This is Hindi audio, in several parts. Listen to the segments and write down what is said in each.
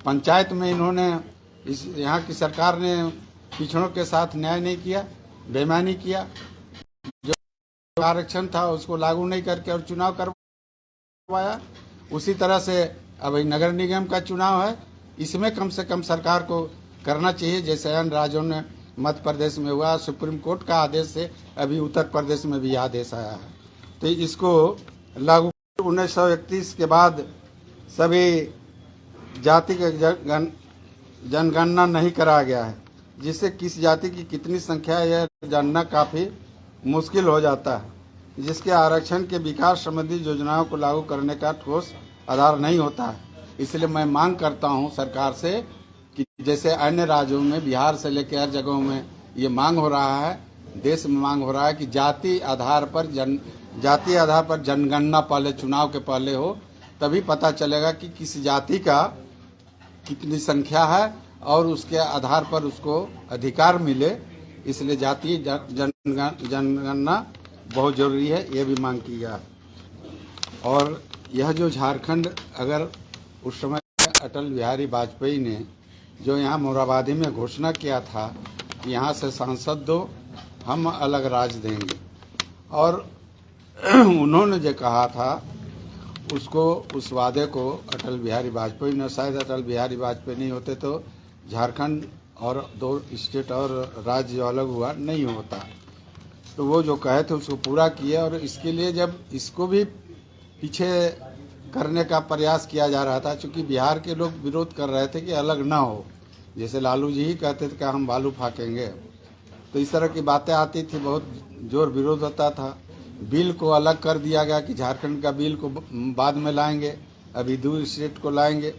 पंचायत में इन्होंने यहाँ की सरकार ने पिछड़ों के साथ न्याय नहीं किया, बेईमानी किया। जो आरक्षण था उसको लागू नहीं करके और चुनाव करवाया। उसी तरह से अब नगर निगम का चुनाव है, इसमें कम से कम सरकार को करना चाहिए जैसे अन्य राज्यों ने मध्य प्रदेश में हुआ। सुप्रीम कोर्ट का आदेश से अभी उत्तर प्रदेश में भी आदेश आया है, तो इसको लागू 1931 के बाद सभी जाति के जनगणना नहीं कराया गया है, जिससे किस जाति की कितनी संख्या है यह जानना काफ़ी मुश्किल हो जाता है, जिसके आरक्षण के विकास संबंधी योजनाओं को लागू करने का ठोस आधार नहीं होता है। इसलिए मैं मांग करता हूं सरकार से कि जैसे अन्य राज्यों में बिहार से लेकर हर जगहों में ये मांग हो रहा है, देश में मांग हो रहा है कि जाति आधार पर जनगणना पहले चुनाव के पहले हो, तभी पता चलेगा कि किस जाति का कितनी संख्या है और उसके आधार पर उसको अधिकार मिले। इसलिए जातीय जनगणना बहुत जरूरी है, ये भी मांग की गया। और यह जो झारखंड, अगर उस समय अटल बिहारी वाजपेयी ने जो यहाँ मोराबादी में घोषणा किया था कि यहाँ से सांसद दो, हम अलग राज देंगे, और उन्होंने जो कहा था उसको, उस वादे को अटल बिहारी वाजपेयी ने, शायद अटल बिहारी वाजपेयी नहीं होते तो झारखंड और 2 स्टेट और राज्य जो अलग हुआ नहीं होता। तो वो जो कहे थे उसको पूरा किया, और इसके लिए जब इसको भी पीछे करने का प्रयास किया जा रहा था, क्योंकि बिहार के लोग विरोध कर रहे थे कि अलग ना हो, जैसे लालू जी ही कहते थे कि हम बालू फाकेंगे, तो इस तरह की बातें आती थी, बहुत जोर विरोध होता था। बिल को अलग कर दिया गया कि झारखंड का बिल को बाद में लाएंगे, अभी 2 स्टेट को लाएंगे।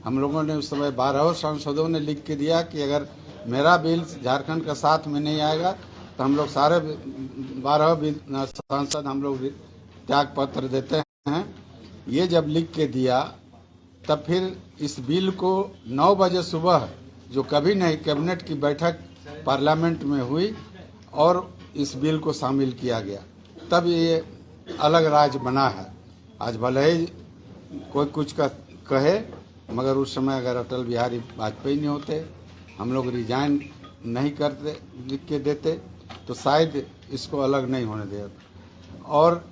हम लोगों ने उस समय 12 सांसदों ने लिख के दिया कि अगर मेरा बिल झारखंड का साथ में नहीं आएगा तो हम लोग सारे 12 सांसद हम लोग त्याग पत्र देते हैं। ये जब लिख के दिया तब फिर इस बिल को 9 बजे सुबह, जो कभी नहीं, कैबिनेट की बैठक पार्लियामेंट में हुई और इस बिल को शामिल किया गया, तब ये अलग राज्य बना है। आज भले ही कोई कुछ का कहे, मगर उस समय अगर अटल बिहारी वाजपेयी नहीं होते, हम लोग रिजाइन नहीं करते, लिख के देते, तो शायद इसको अलग नहीं होने देते। और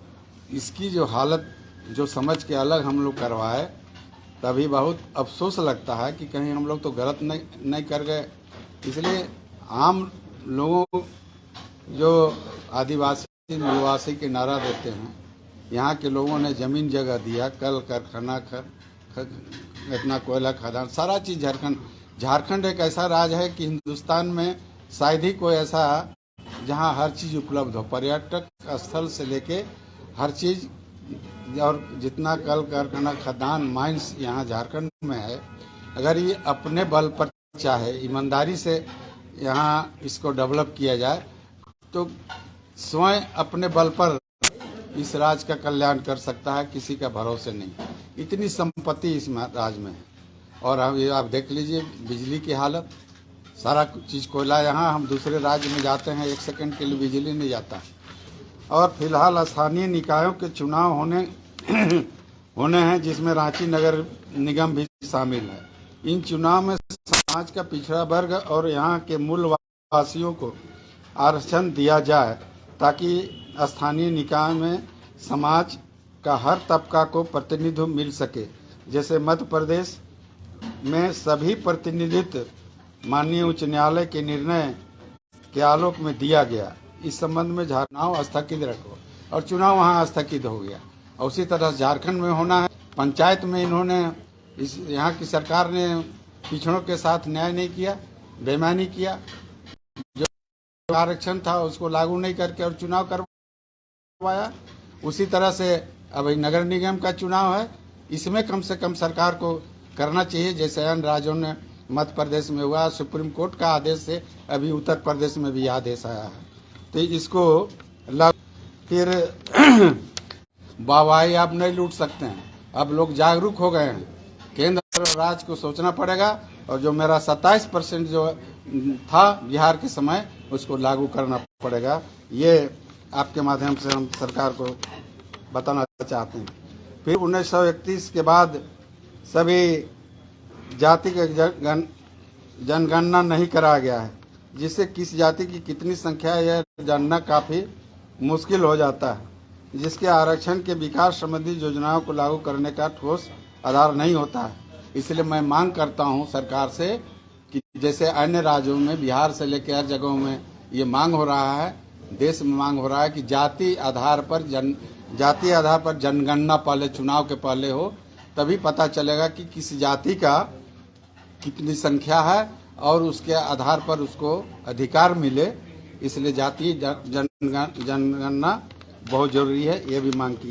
इसकी जो हालत जो समझ के अलग हम लोग करवाए, तभी बहुत अफसोस लगता है कि कहीं हम लोग तो गलत नहीं कर गए। इसलिए आम लोगों, जो आदिवासी मूलवासी के नारा देते हैं, यहाँ के लोगों ने ज़मीन जगह दिया, कल कारखाना इतना कोयला खदान, सारा चीज़ झारखंड एक ऐसा राज्य है कि हिंदुस्तान में शायद ही कोई ऐसा जहाँ हर चीज़ उपलब्ध हो, पर्यटक स्थल से लेके हर चीज़, और जितना कल कारखाना खदान माइंस यहाँ झारखंड में है, अगर ये अपने बल पर चाहे ईमानदारी से यहाँ इसको डेवलप किया जाए तो स्वयं अपने बल पर इस राज्य का कल्याण कर सकता है, किसी का भरोसे नहीं। इतनी संपत्ति इस राज्य में है। और आप देख लीजिए बिजली की हालत, सारा चीज़ कोयला, यहाँ हम दूसरे राज्य में जाते हैं 1 सेकंड के लिए बिजली नहीं जाता। और फिलहाल स्थानीय निकायों के चुनाव होने हैं, जिसमें रांची नगर निगम भी शामिल है। इन चुनाव में समाज का पिछड़ा वर्ग और यहाँ के मूल वासियों को आरक्षण दिया जाए, ताकि स्थानीय निकाय में समाज का हर तबका को प्रतिनिधित्व मिल सके। जैसे मध्य प्रदेश में सभी प्रतिनिधित्व माननीय उच्च न्यायालय के निर्णय के आलोक में दिया गया। इस संबंध में चुनाव स्थगित रखो, और चुनाव वहाँ स्थगित हो गया। और उसी तरह झारखंड में होना है। पंचायत में इन्होंने यहाँ की सरकार ने पिछड़ों के साथ न्याय नहीं किया, बेईमानी किया। जो आरक्षण था उसको लागू नहीं करके और चुनाव करवाया। उसी तरह से अब नगर निगम का चुनाव है, इसमें कम से कम सरकार को करना चाहिए जैसे अन्य राज्यों ने मध्य प्रदेश में हुआ। सुप्रीम कोर्ट का आदेश से अभी उत्तर प्रदेश में भी आदेश आया है, तो इसको फिर वाहवाही आप नहीं लूट सकते हैं। अब लोग जागरूक हो गए हैं, केंद्र और राज्य को सोचना पड़ेगा, और जो मेरा 27% जो था बिहार के समय, उसको लागू करना पड़ेगा। ये आपके माध्यम से हम सरकार को बताना चाहते हैं। फिर 1931 के बाद सभी जाति का जनगणना नहीं कराया गया है, जिससे किस जाति की कितनी संख्या है यह जानना काफ़ी मुश्किल हो जाता है, जिसके आरक्षण के विकास संबंधी योजनाओं को लागू करने का ठोस आधार नहीं होता है। इसलिए मैं मांग करता हूं सरकार से कि जैसे अन्य राज्यों में, बिहार से लेकर हर जगहों में ये मांग हो रहा है, देश में मांग हो रहा है कि जाति आधार पर जनगणना पहले, चुनाव के पहले हो, तभी पता चलेगा कि किस जाति का कितनी संख्या है और उसके आधार पर उसको अधिकार मिले। इसलिए जातीय जनगणना बहुत जरूरी है, ये भी मांग की।